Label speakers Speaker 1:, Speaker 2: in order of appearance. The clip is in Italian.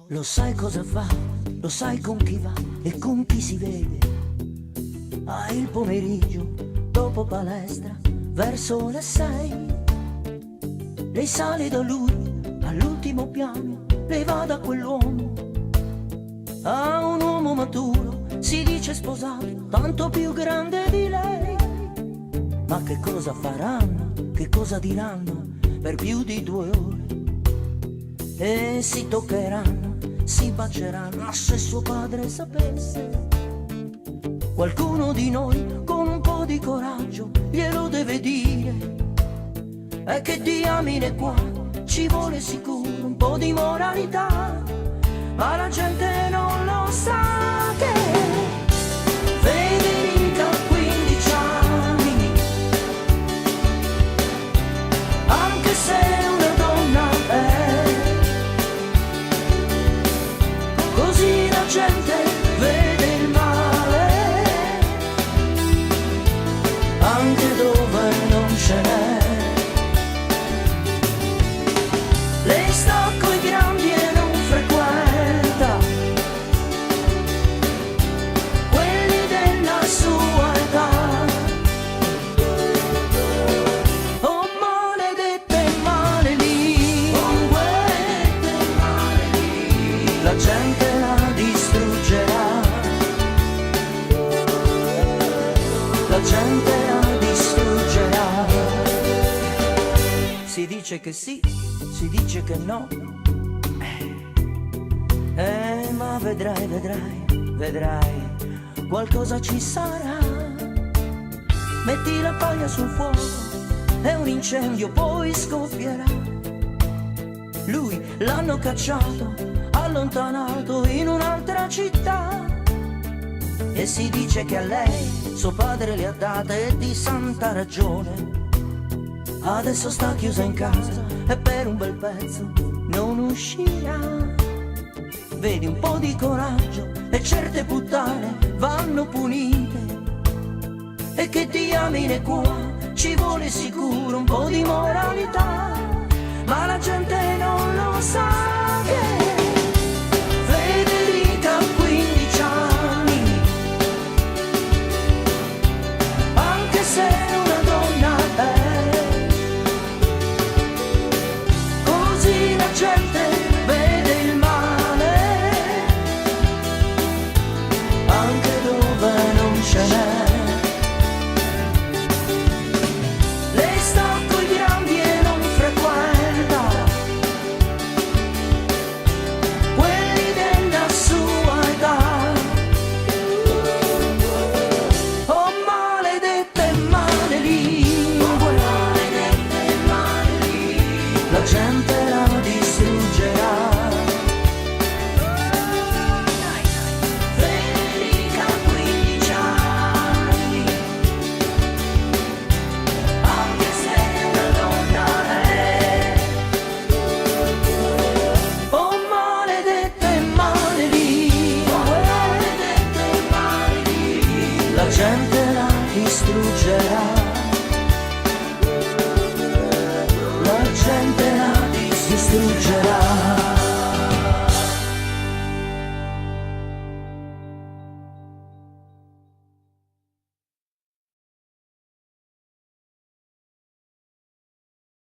Speaker 1: Lo sai cosa fa, lo sai con chi va e con chi si vede. Ah, il pomeriggio, dopo palestra, verso le 6. Lei sale da lui, all'ultimo piano, lei va da quell'uomo. Ah, un uomo maturo, si dice sposato, tanto più grande di lei. Ma che cosa faranno, che cosa diranno per più di 2 ore? E si toccheranno, si bacieranno, ma se suo padre sapesse. Qualcuno di noi con un po' di coraggio glielo deve dire. È che diamine qua ci vuole sicuro un po' di moralità, ma la gente non lo sa che Federica ha 15 anni, anche se una donna è. Così la gente vede il male anche dove non ce n'è. Lei sta coi grandi e non frequenta quelli della sua età. Oh maledette male lì, oh maledette male lì, la gente la distruggerà, la gente la distruggerà. Si dice che sì, si dice che no, ma vedrai, vedrai, vedrai, qualcosa ci sarà. Metti la paglia sul fuoco e un incendio poi scoppierà. Lui l'hanno cacciato, allontanato in un'altra città, e si dice che a lei suo padre le ha date di santa ragione. Adesso sta chiusa in casa e per un bel pezzo non uscirà. Vedi, un po' di coraggio e certe puttane vanno punite. E che diamine qua ci vuole sicuro un po' di moralità, ma la gente non lo sa che Federica ha 15 anni, anche se una donna è. Così la gente vede il male anche dove non ce n'è. Lei sta coi grandi e non frequenta quelli della sua età. Oh maledette malelingue, maledette malelingue, la gente la distruggerà. Federica ha 15 anni, anche se una donna è. Oh maledette malelingue, maledette malelingue, la gente la distruggerà, la gente la distruggerà.